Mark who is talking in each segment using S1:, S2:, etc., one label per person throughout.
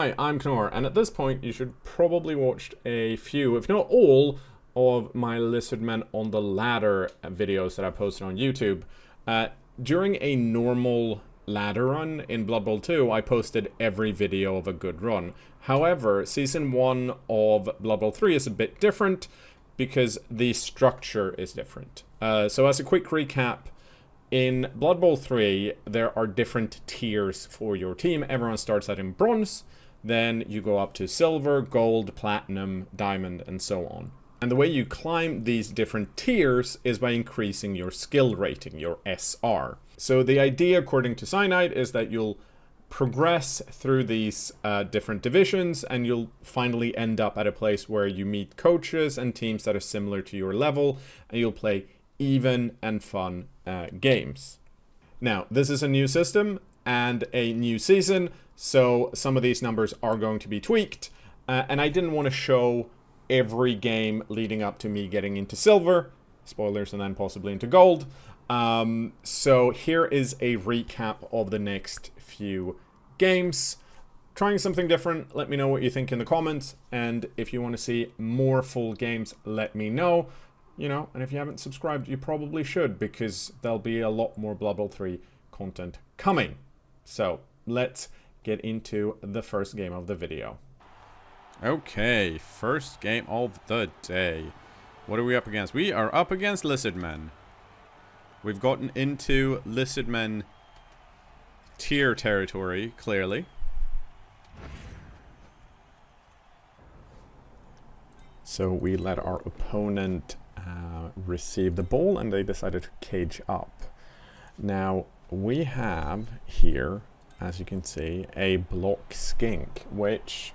S1: Hi, I'm cKnoor, and at this point you should probably watched a few, if not all, of my Lizardmen on the Ladder videos that I posted on YouTube. During a normal ladder run in Blood Bowl 2, I posted every video of a good run. However, Season 1 of Blood Bowl 3 is a bit different because the structure is different. So as a quick recap, in Blood Bowl 3, there are different tiers for your team. Everyone starts out in bronze, then you go up to silver, gold, platinum, diamond, and so on. And the way you climb these different tiers is by increasing your skill rating, your SR. So the idea, according to Cyanide, is that you'll progress through these different divisions, and you'll finally end up at a place where you meet coaches and teams that are similar to your level, and you'll play even and fun games. Now, this is a new system and a new season, so some of these numbers are going to be tweaked, and I didn't want to show every game leading up to me getting into silver, spoilers, and then possibly into gold. So here is a recap of the next few games. Trying something different, let me know what you think in the comments, and if you want to see more full games, let me know. And if you haven't subscribed, you probably should, because there'll be a lot more Blood Bowl 3 content coming. So, let's get into the first game of the video. Okay, first game of the day. What are we up against? We are up against Lizardmen. We've gotten into Lizardmen tier territory, clearly. So we let our opponent receive the ball, and they decided to cage up. Now, we have here, as you can see, a block skink, which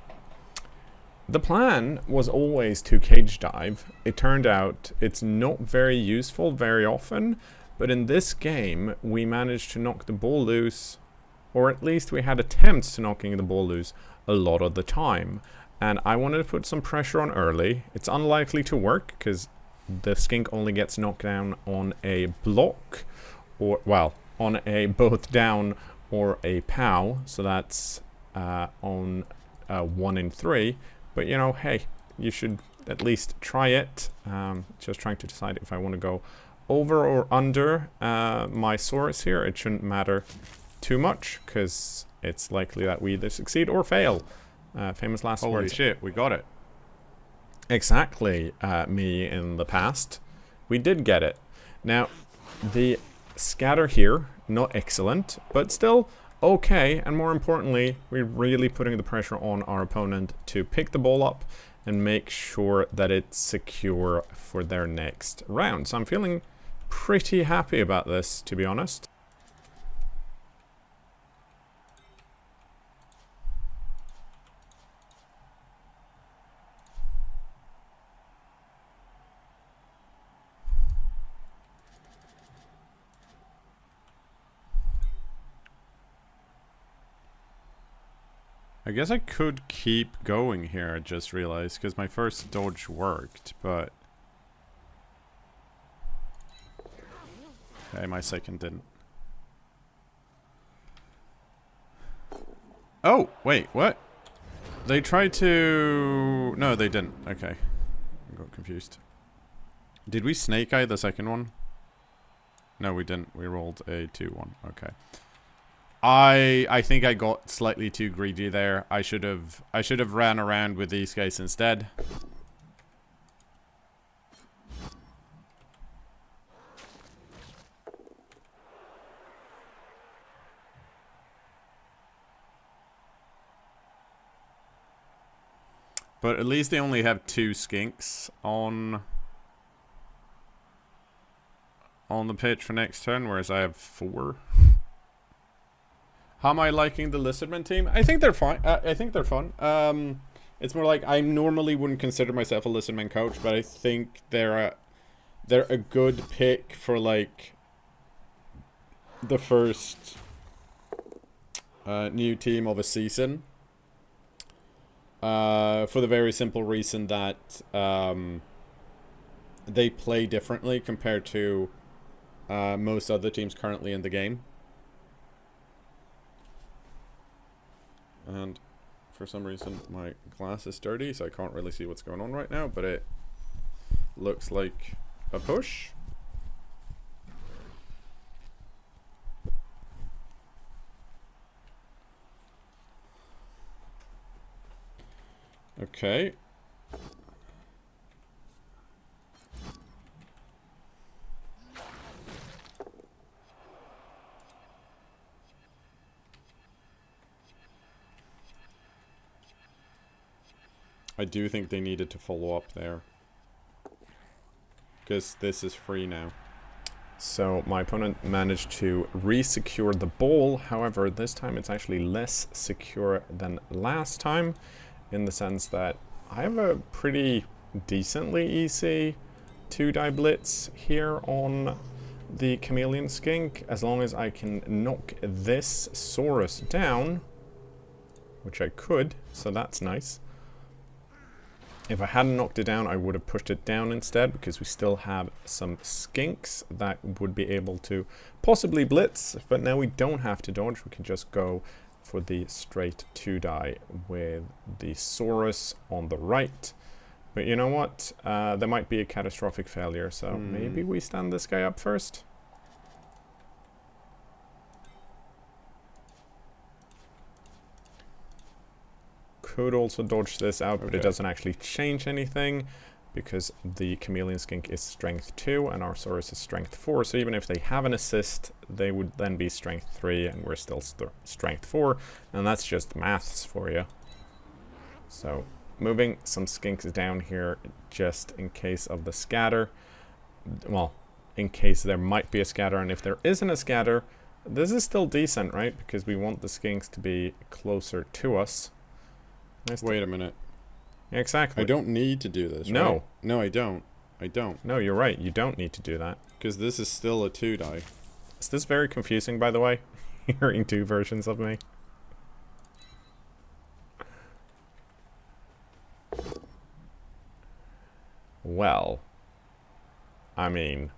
S1: the plan was always to cage dive. It turned out it's not very useful very often, but in this game, we managed to knock the ball loose, or at least we had attempts to knocking the ball loose a lot of the time. And I wanted to put some pressure on early. It's unlikely to work, because the skink only gets knocked down on a block, or, well, on a both down or a POW, so that's on 1 in 3. But, hey, you should at least try it. Just trying to decide if I want to go over or under my source here. It shouldn't matter too much, because it's likely that we either succeed or fail. Famous last words.
S2: Holy shit, we got it.
S1: Exactly, me in the past. We did get it. Now, the scatter here, not excellent, but still okay. And more importantly, we're really putting the pressure on our opponent to pick the ball up and make sure that it's secure for their next round. So I'm feeling pretty happy about this, to be honest.
S2: I guess I could keep going here, I just realized, because my first dodge worked, but... Okay, my second didn't. Oh, wait, what? They tried to... No, they didn't. Okay. I got confused. Did we snake eye the second one? No, we didn't. We rolled a 2-1. Okay. I think I got slightly too greedy there. I should have ran around with these guys instead. But at least they only have 2 skinks on the pitch for next turn, whereas I have 4. How am I liking the Lizardmen team? I think they're fine. I think they're fun. It's more like I normally wouldn't consider myself a Lizardmen coach, but I think they're a good pick for like the first new team of a season. For the very simple reason that they play differently compared to most other teams currently in the game. And For some reason, my glass is dirty, so I can't really see what's going on right now, but it looks like a push. Okay. I do think they needed to follow up there. Because this is free now.
S1: So my opponent managed to re-secure the ball. However, this time it's actually less secure than last time, in the sense that I have a pretty decently easy 2-die blitz here on the Chameleon Skink, as long as I can knock this Saurus down, which I could, so that's nice. If I hadn't knocked it down, I would have pushed it down instead, because we still have some skinks that would be able to possibly blitz, but now we don't have to dodge. We can just go for the straight 2-die with the Saurus on the right. But you know what? There might be a catastrophic failure, so maybe we stand this guy up first. Could also dodge this out, but it doesn't actually change anything, because the Chameleon Skink is strength 2 and our Saurus is strength 4, so even if they have an assist, they would then be strength 3 and we're still strength 4, and that's just maths for you. So moving some skinks down here just in case of the scatter. Well, in case there might be a scatter, and if there isn't a scatter, this is still decent, right? Because we want the skinks to be closer to us.
S2: Wait a minute.
S1: Exactly.
S2: I don't need to do this,
S1: No.
S2: right? No, I don't. I don't.
S1: No, you're right. You don't need to do that.
S2: Because this is still a 2-die.
S1: Is this very confusing, by the way? Hearing two versions of me. Well, I mean...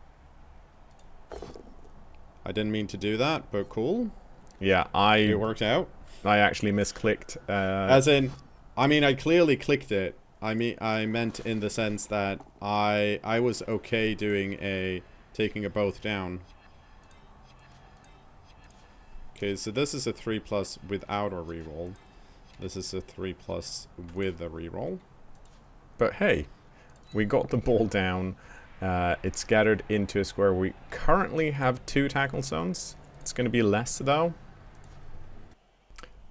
S2: I didn't mean to do that, but cool.
S1: Yeah,
S2: It worked out.
S1: I actually misclicked.
S2: As in... I mean, I clearly clicked it. I meant in the sense that I was okay doing taking a both down. Okay, so this is a 3+ without a reroll. This is a 3+ with a reroll.
S1: But hey, we got the ball down. It scattered into a square. We currently have 2 tackle zones. It's going to be less though,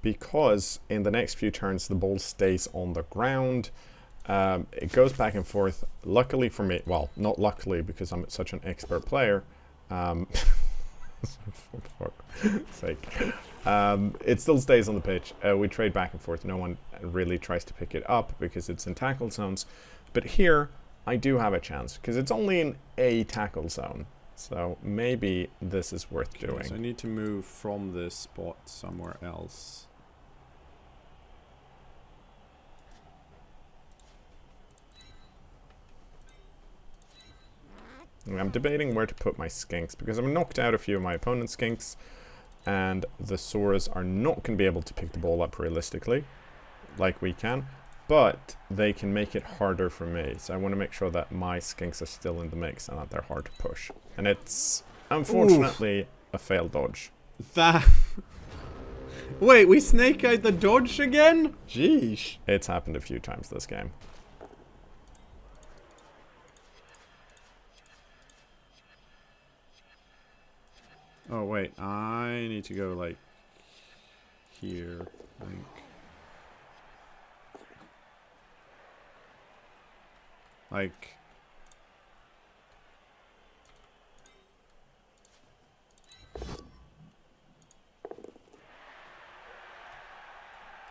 S1: because in the next few turns the ball stays on the ground. It goes back and forth. Luckily for me, well, not luckily because I'm such an expert player, for fuck's sake, it still stays on the pitch. We trade back and forth. No one really tries to pick it up because it's in tackle zones. But here I do have a chance because it's only in a tackle zone. So maybe this is worth doing.
S2: So I need to move from this spot somewhere else.
S1: I'm debating where to put my skinks because I've knocked out a few of my opponent's skinks, and the Saurus are not going to be able to pick the ball up realistically like we can, but they can make it harder for me. So I want to make sure that my skinks are still in the mix and that they're hard to push. And it's unfortunately a failed dodge.
S2: That... Wait, we snake-eyed the dodge again? Jeez.
S1: It's happened a few times this game.
S2: Oh, wait. I need to go, like, here, I think. Like...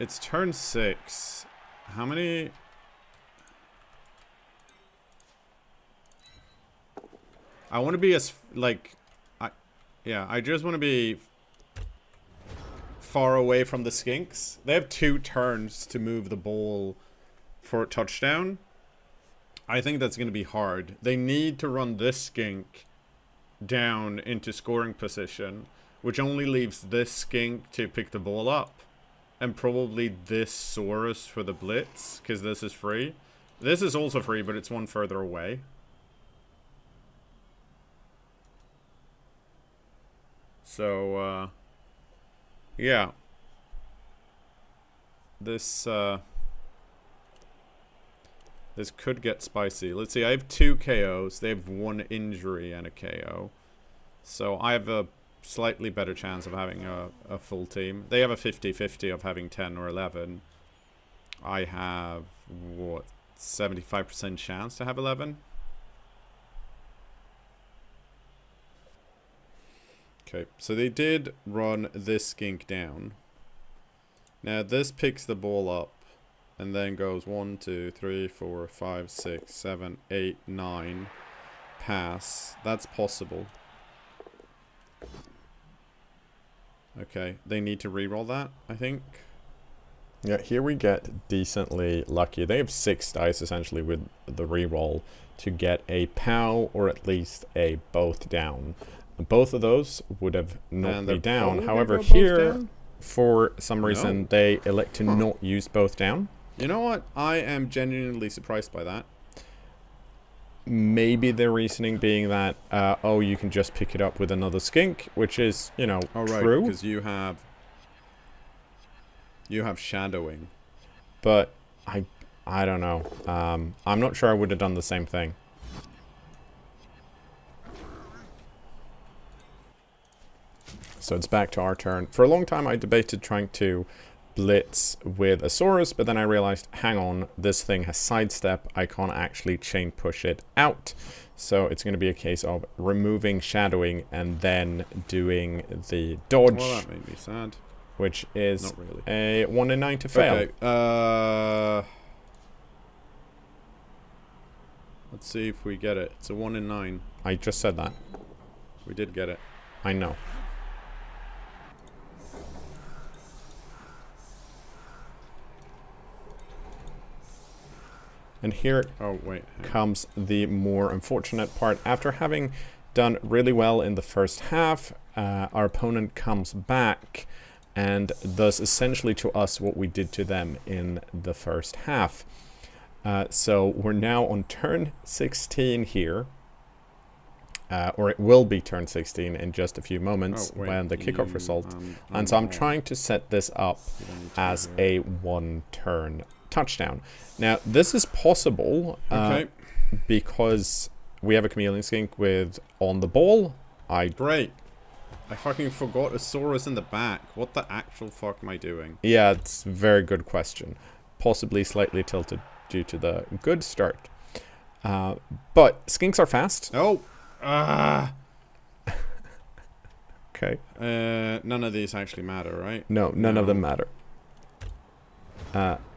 S2: It's turn 6. How many... I want to be as, like... Yeah, I just want to be far away from the skinks. They have 2 turns to move the ball for a touchdown. I think that's going to be hard. They need to run this skink down into scoring position, which only leaves this skink to pick the ball up.
S1: and probably this Saurus for the Blitz, because this is free. This is also free, but it's one further away. So, yeah. This could get spicy. Let's see, I have 2 KOs. They have 1 injury and a KO. So I have a slightly better chance of having a full team. They have a 50-50 of having 10 or 11. I have, what, 75% chance to have 11? Okay, so they did run this skink down. Now this picks the ball up and then goes 1, 2, 3, 4, 5, 6, 7, 8, 9. Pass. That's possible. Okay, they need to reroll that, I think.
S3: Yeah, here we get decently lucky. They have 6 dice essentially with the reroll to get a POW or at least a both down. Both of those would have knocked me down. However, here, for some reason, they elect to not use both down.
S1: You know what? I am genuinely surprised by that.
S3: Maybe the reasoning being that, oh, you can just pick it up with another skink, which is, you know, true.
S1: Because you have shadowing.
S3: But I don't know. I'm not sure I would have done the same thing. So it's back to our turn. For a long time, I debated trying to blitz with a Saurus, but then I realized, hang on, this thing has sidestep. I can't actually chain push it out. So it's going to be a case of removing shadowing and then doing the dodge.
S1: Well, that made me sad.
S3: Which is
S1: not really
S3: a 1 in 9 to fail.
S1: Okay, let's see if we get it. It's a 1 in 9.
S3: I just said that.
S1: We did get it.
S3: I know. And here comes the more unfortunate part. After having done really well in the first half, our opponent comes back and does essentially to us what we did to them in the first half. So we're now on turn 16 here. Or it will be turn 16 in just a few moments when the kickoff result. And so I'm trying to set this up as a 1-turn touchdown. Now, this is possible because we have a chameleon skink with on the ball.
S1: Great. I fucking forgot a Saurus in the back. What the actual fuck am I doing?
S3: Yeah, it's a very good question. Possibly slightly tilted due to the good start. But skinks are fast.
S1: Oh!
S3: Okay.
S1: None of these actually matter, right?
S3: No, none of them matter.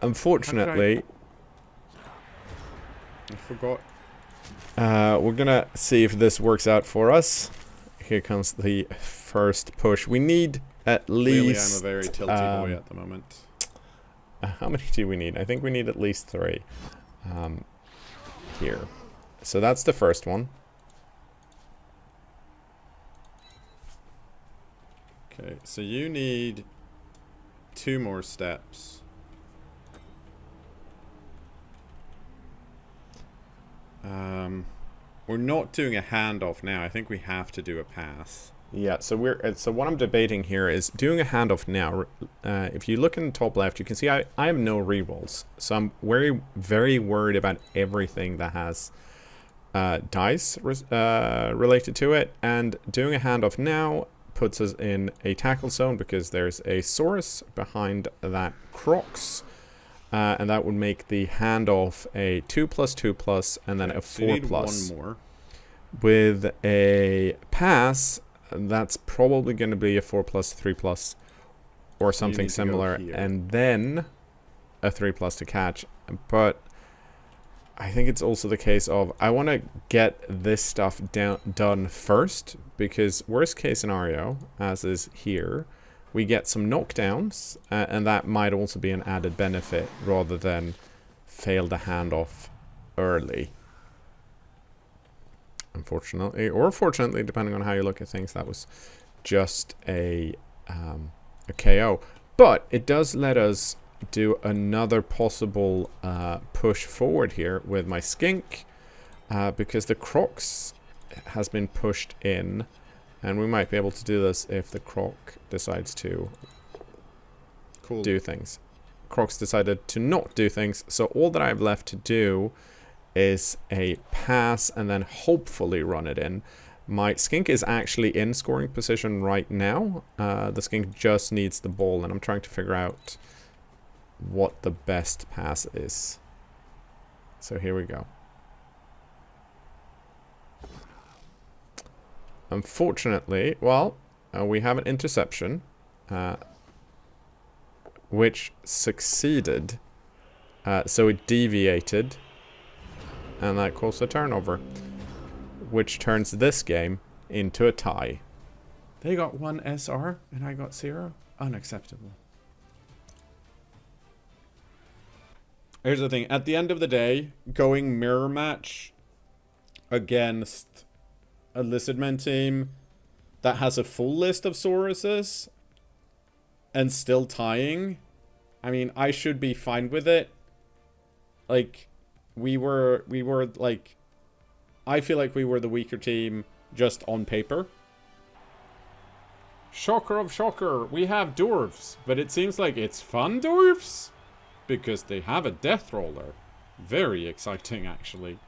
S3: Unfortunately,
S1: I forgot.
S3: We're gonna see if this works out for us. Here comes the first push. We need at least...
S1: Clearly I'm a very tilty boy at the moment.
S3: How many do we need? I think we need at least 3 here. So that's the first one.
S1: Okay, so you need 2 more steps. We're not doing a handoff now. I think we have to do a pass.
S3: Yeah, so what I'm debating here is doing a handoff now. If you look in the top left, you can see I have no rerolls. So I'm very, very worried about everything that has dice related to it. And doing a handoff now puts us in a tackle zone because there's a Saurus behind that Crocs. And that would make the handoff a 2+2+, and then a 4+.
S1: So you need 1 more.
S3: With a pass, that's probably going to be a 4+, 3+, or something similar, and then a 3+ to catch. But I think it's also the case of I want to get this stuff done first, because worst case scenario, as is here, we get some knockdowns, and that might also be an added benefit rather than fail the handoff early. Unfortunately, or fortunately, depending on how you look at things, that was just a KO. But it does let us do another possible push forward here with my skink, because the crocs has been pushed in, and we might be able to do this if the croc decides to do things. Crocs decided to not do things, so all that I have left to do is a pass and then hopefully run it in. My skink is actually in scoring position right now. The skink just needs the ball, and I'm trying to figure out what the best pass is. So here we go. Unfortunately, well, we have an interception, which succeeded. So it deviated, and that caused a turnover, which turns this game into a tie.
S2: They got 1 SR and I got 0. Unacceptable. Here's the thing. At the end of the day, going mirror match against a Lizardmen team that has a full list of Sauruses and still tying, I mean, I should be fine with it. Like, we were like, I feel like we were the weaker team just on paper. Shocker of shocker, we have dwarves, but it seems like it's fun dwarves because they have a death roller. Very exciting, actually.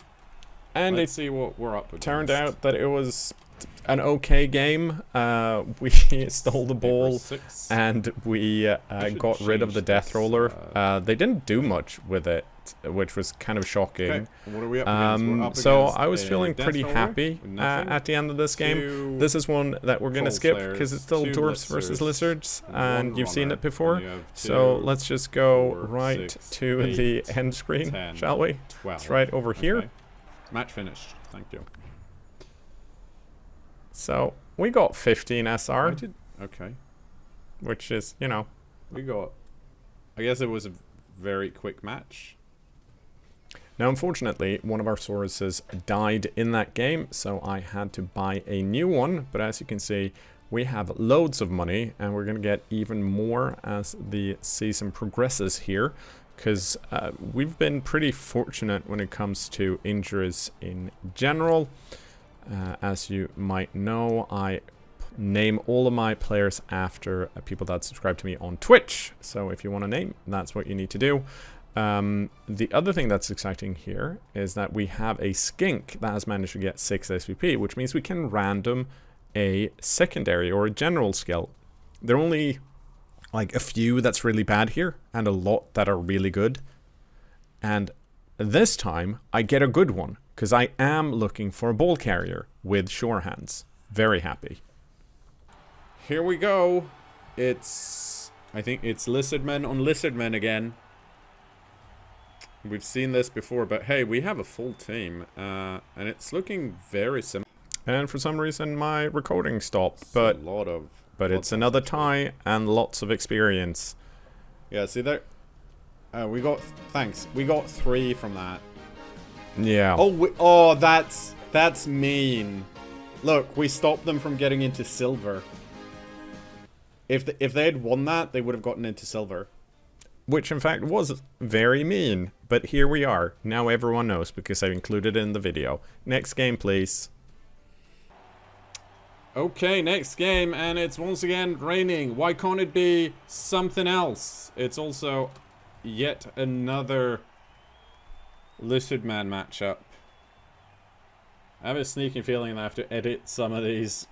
S3: And
S2: Let's see what we're up against.
S3: Turned out that it was an okay game. We stole the ball and we got rid of the death roller. They didn't do much with it, which was kind of shocking.
S2: Okay. What are we up against? We're up
S3: So
S2: against
S3: I was
S2: a
S3: feeling
S2: death
S3: pretty
S2: roller
S3: happy
S2: with nothing.
S3: at the end of this game. This is one that we're going to skip because it's still dwarves versus lizards, and you've seen it before. So let's just go right to the end screen,
S2: 10,
S3: shall we?
S2: 12.
S3: It's right over here.
S2: Okay. Match finished. Thank you.
S3: So we got 15 SR,
S2: Okay.
S3: which is, you know.
S2: We got... I guess it was a very quick match.
S3: Now, unfortunately, one of our Sauruses died in that game, so I had to buy a new one. But as you can see, we have loads of money, and we're going to get even more as the season progresses here, because we've been pretty fortunate when it comes to injuries in general. As you might know, I name all of my players after people that subscribe to me on Twitch. So if you want to name, that's what you need to do. The other thing that's exciting here is that we have a skink that has managed to get 6 SVP, which means we can random a secondary or a general skill. There are only like a few that's really bad here and a lot that are really good. And this time I get a good one because I am looking for a ball carrier with sure hands. Very happy.
S2: Here we go. I think it's Lizardmen on Lizardmen again. We've seen this before, but hey, we have a full team, and it's looking very similar.
S3: And for some reason my recording stopped, but it's another tie and lots of experience.
S2: Yeah, see there. We got 3 from that.
S3: Yeah.
S2: Oh, that's mean. Look, we stopped them from getting into silver. If they had won that, they would have gotten into silver.
S3: Which in fact was very mean, but here we are. Now everyone knows because I've included it in the video. Next game, please.
S2: Okay, next game, and it's once again raining. Why can't it be something else? It's also yet another Lizardman matchup. I have a sneaking feeling that I have to edit some of these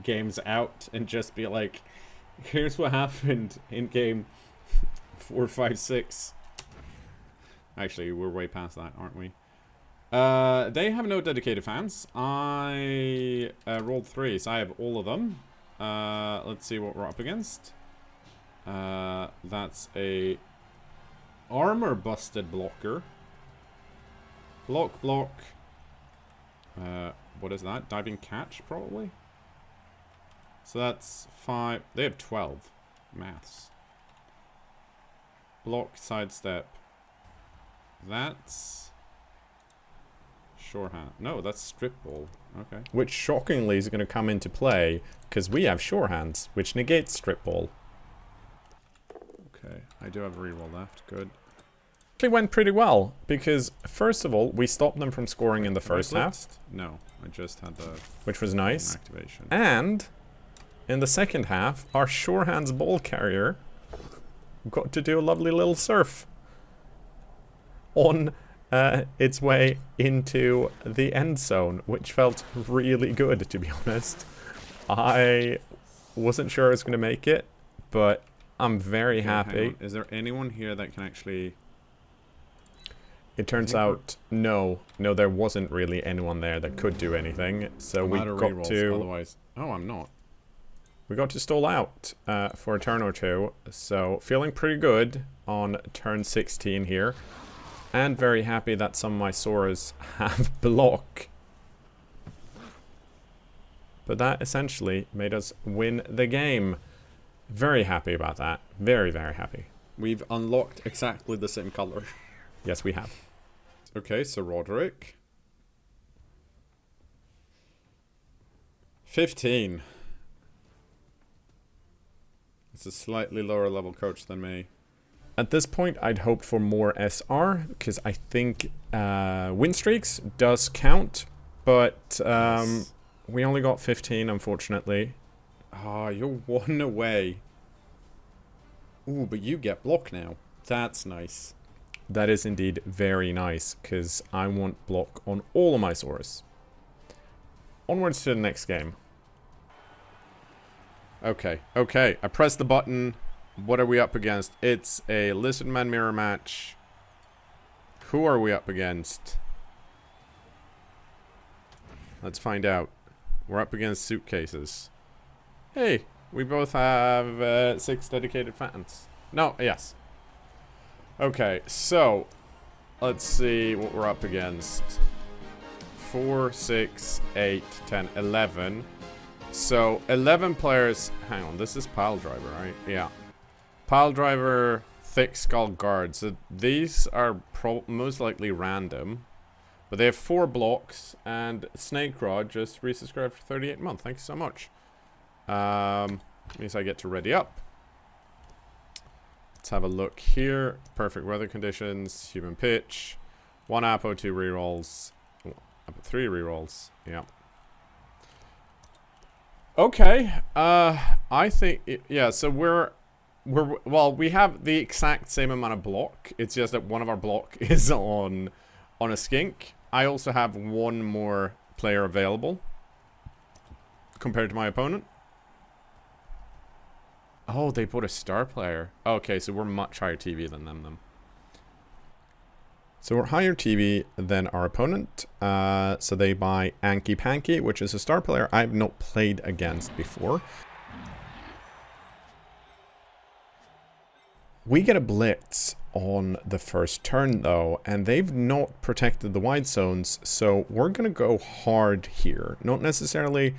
S2: games out and just be like, here's what happened in game 4, 5, 6. Actually, we're way past that, aren't we? They have no dedicated fans. I rolled 3, so I have all of them. Let's see what we're up against. That's a armor busted blocker. Block. What is that? Diving catch, probably? So that's 5. They have 12. Maths. Block, sidestep. That's sure hand. No, that's strip ball. Okay.
S3: Which shockingly is going to come into play because we have sure hands, which negates strip ball.
S2: Okay, I do have a reroll left. Good.
S3: Actually went pretty well, because first of all, we stopped them from scoring in the first half.
S2: No, I just had the
S3: which was nice.
S2: activation.
S3: And in the second half, our sure hands ball carrier got to do a lovely little surf on its way into the end zone, which felt really good, to be honest. I wasn't sure I was going to make it, but I'm very happy.
S2: Is there anyone here that can actually...
S3: It turns out, no, there wasn't really anyone there that could do anything, so we got to...
S2: Otherwise... Oh, I'm not.
S3: We got to stall out for a turn or two, so feeling pretty good on turn 16 here. And very happy that some of my Soras have block. But that essentially made us win the game. Very happy about that. Very, very happy.
S2: We've unlocked exactly the same color.
S3: Yes, we have.
S2: Okay, so Roderick. 15. It's a slightly lower level coach than me.
S3: At this point, I'd hoped for more SR, because I think win streaks does count, but
S2: Yes.
S3: we only got 15, unfortunately.
S2: Ah, you're 1 away. Ooh, but you get block now. That's nice.
S3: That is indeed very nice, because I want block on all of my Soras. Onwards to the next game.
S2: Okay, I pressed the button. What are we up against? It's a Lizardmen mirror match. Who are we up against? Let's find out. We're up against suitcases. Hey, we both have 6 dedicated fans. No, yes. Okay, so let's see what we're up against. 4, 6, 8, 10, 11. So 11 players. Hang on, this is Pile Driver, right? Yeah. Pile Driver, Thick Skull Guard. So these are most likely random. But they have 4 blocks, and cKnoor just resubscribed for 38 months. Thank you so much. Means I get to ready up. Let's have a look here. Perfect weather conditions, human pitch, 1 Apo, 2 rerolls, 3 rerolls. Yeah. Okay. I think yeah. So we have the exact same amount of block. It's just that one of our block is on a skink. I also have 1 more player available compared to my opponent. Oh, they bought a star player. Okay, so we're much higher TV than them then.
S3: So we're higher TV than our opponent. So they buy Anky Panky, which is a star player I've not played against before. We get a blitz on the first turn though, and they've not protected the wide zones, so we're gonna go hard here. Not necessarily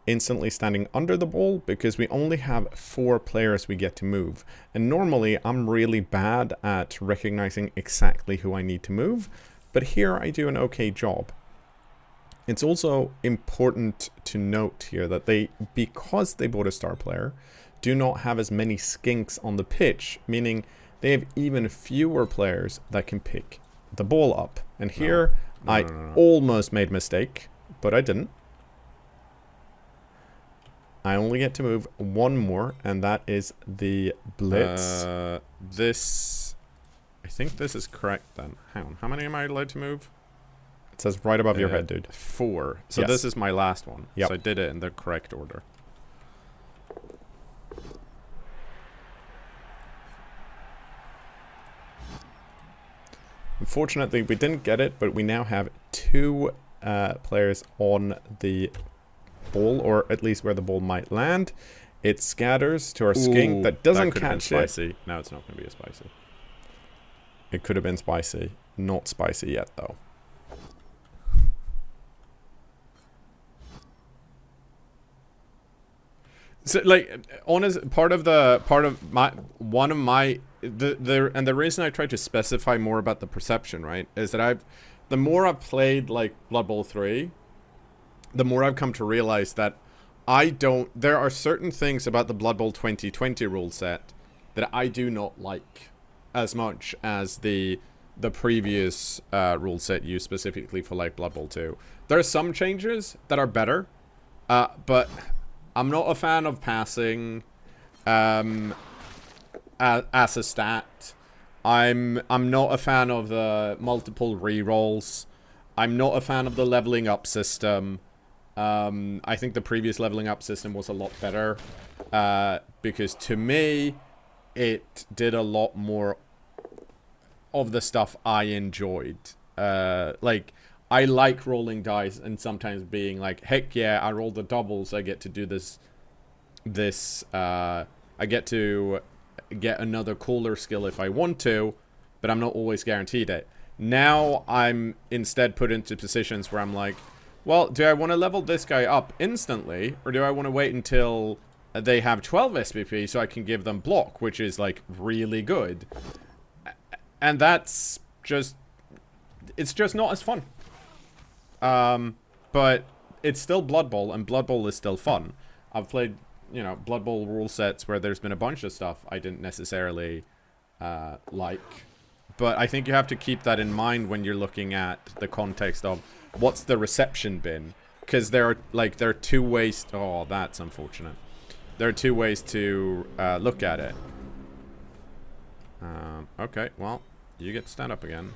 S3: instantly standing under the ball, because we only have 4 players we get to move. And normally I'm really bad at recognizing exactly who I need to move, but here I do an okay job. It's also important to note here that because they bought a star player, do not have as many skinks on the pitch, meaning they have even fewer players that can pick the ball up. And here I almost made a mistake, but I didn't. I only get to move 1 more, and that is the blitz.
S2: I think this is correct then. Hang on, how many am I allowed to move?
S3: It says right above your head, dude.
S2: 4. So
S3: Yes.
S2: this is my last one.
S3: Yep.
S2: So I did it in the correct order.
S3: Unfortunately, we didn't get it, but we now have 2 players on the ball, or at least where the ball might land. It scatters to our skink that doesn't catch it.
S2: Spicy. No, it's not going to be a spicy.
S3: It could have been spicy. Not spicy yet, though.
S2: So, like, honest, the reason I try to specify more about the perception, right, is that the more I've played, like, Blood Bowl 3, the more I've come to realize that there are certain things about the Blood Bowl 2020 rule set
S1: that I do not like as much as the previous rule set used specifically for like Blood Bowl 2. There are some changes that are better, but I'm not a fan of passing as a stat. I'm not a fan of the multiple rerolls. I'm not a fan of the leveling up system. I think the previous leveling up system was a lot better, because to me, it did a lot more of the stuff I enjoyed. Like, I like rolling dice and sometimes being like, heck yeah, I rolled the doubles, I get to do this, I get to get another cooler skill if I want to, but I'm not always guaranteed it. Now I'm instead put into positions where I'm like, well, do I want to level this guy up instantly, or do I want to wait until they have 12 SPP so I can give them block, which is like really good? And that's just, it's just not as fun. But it's still Blood Bowl, and Blood Bowl is still fun. I've played, you know, Blood Bowl rule sets where there's been a bunch of stuff I didn't necessarily like. But I think you have to keep that in mind when you're looking at the context of what's the reception been. Because there are two ways. Oh, that's unfortunate. There are two ways to look at it. Okay, well, you get to stand up again.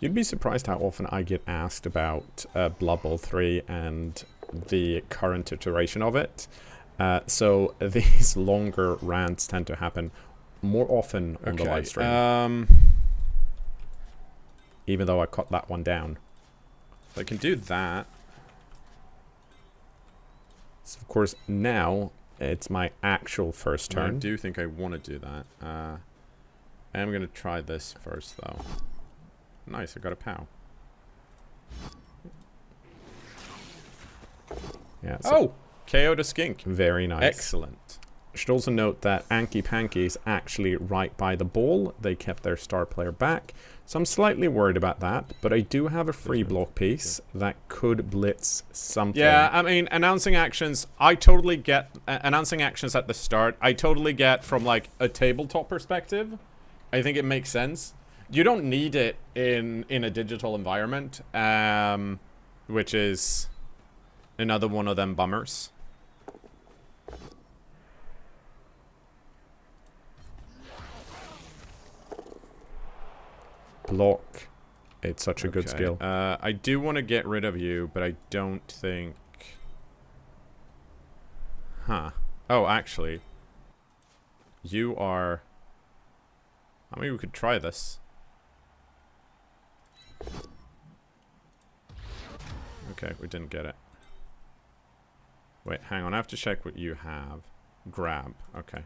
S3: You'd be surprised how often I get asked about Blood Bowl 3 and the current iteration of it. So these longer rants tend to happen more often on the live stream. Even though I cut that one down.
S1: I can do that.
S3: So of course, now it's my actual first turn.
S1: I do think I want to do that. I'm going to try this first, though. Nice, I got a POW.
S3: Yeah.
S1: So KO'd a skink.
S3: Very nice.
S1: Excellent.
S3: Should also note that Anky Panky is actually right by the ball. They kept their star player back. So I'm slightly worried about that, but I do have a free block piece that could blitz something.
S1: Yeah, I mean, announcing actions, I totally get. Announcing actions at the start, I totally get from like a tabletop perspective. I think it makes sense. You don't need it in a digital environment, which is another one of them bummers.
S3: Block. It's such a good skill.
S1: I do want to get rid of you, but I don't think... Huh. Oh, actually. You are... I mean, we could try this. Okay, we didn't get it. Wait, hang on. I have to check what you have. Grab. Okay.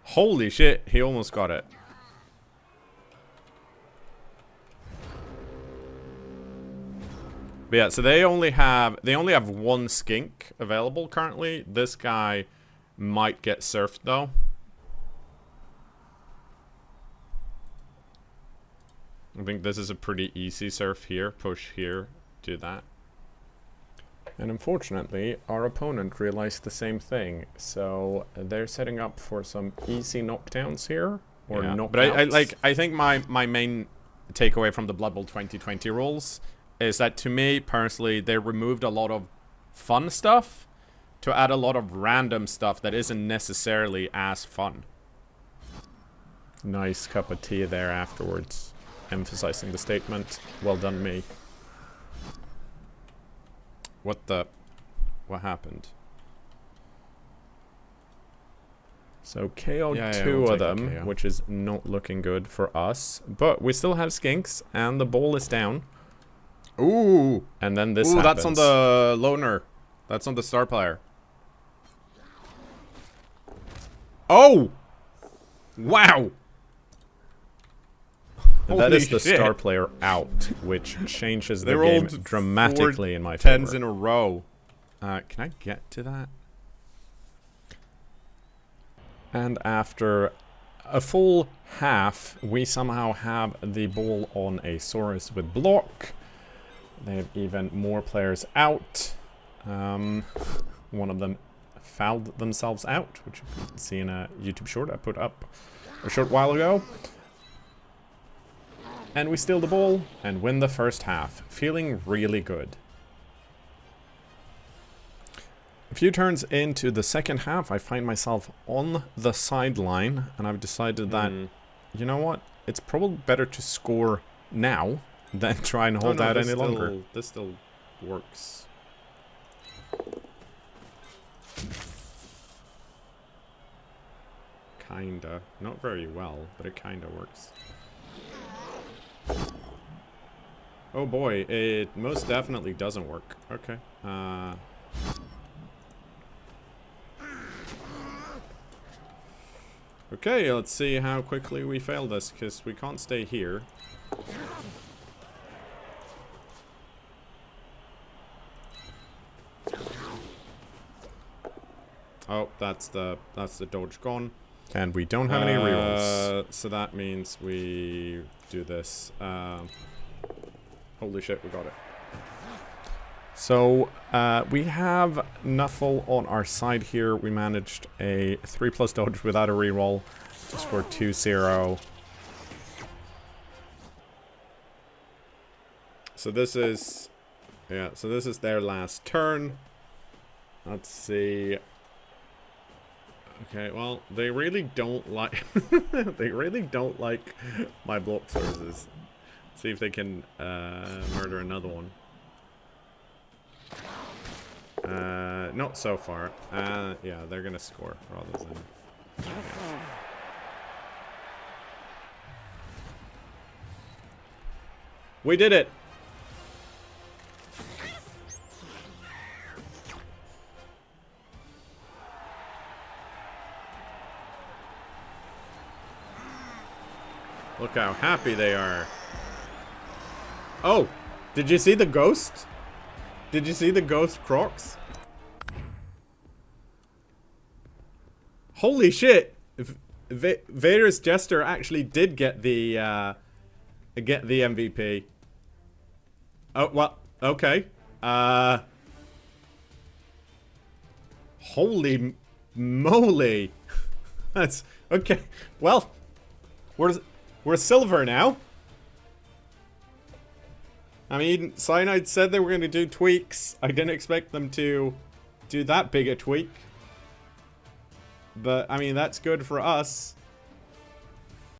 S1: Holy shit, he almost got it. But yeah, so they only have one skink available currently. This guy might get surfed though. I think this is a pretty easy surf here. Push here, do that.
S3: And unfortunately, our opponent realized the same thing. So they're setting up for some easy knockdowns here, or knockouts.
S1: But I think my main takeaway from the Blood Bowl 2020 rules is that, to me personally, they removed a lot of fun stuff to add a lot of random stuff that isn't necessarily as fun.
S3: Nice cup of tea there afterwards, emphasizing the statement. Well done, me.
S1: What happened?
S3: So KO'd two of them, which is not looking good for us. But we still have skinks, and the ball is down.
S1: Ooh!
S3: And then this happens.
S1: That's on the loner. That's on the star player. Oh! Wow!
S3: And that is the star player out, which changes the game dramatically in my favor.
S1: Tens in a row. Can I get to that?
S3: And after a full half, we somehow have the ball on a Saurus with block. They have even more players out. One of them fouled themselves out, which you can see in a YouTube short I put up a short while ago. And we steal the ball and win the first half, feeling really good. A few turns into the second half, I find myself on the sideline, and I've decided that, you know what, it's probably better to score now than try and hold out any longer.
S1: This still works. Kinda. Not very well, but it kinda works. Oh boy, it most definitely doesn't work. Okay. Okay, let's see how quickly we fail this, because we can't stay here. Oh, that's the dodge gone.
S3: And we don't have any rerolls.
S1: So that means we do this. Holy shit, we got it.
S3: So we have Nuffle on our side here. We managed a 3+ dodge without a reroll to score 2-0.
S1: So this is, yeah, so this is their last turn. Let's see. Okay, well, they really don't like they really don't like my block sources. Let's see if they can murder another one. Not so far. Yeah, they're gonna score rather than. Yeah. We did it! Look how happy they are. Oh! Did you see the ghost? Did you see the ghost Crocs? Holy shit! Vader's Jester actually did get the MVP. Oh, well, okay. Holy moly. That's okay. Well, we're silver now. I mean, Cyanide said they were going to do tweaks. I didn't expect them to do that big a tweak. But, I mean, that's good for us.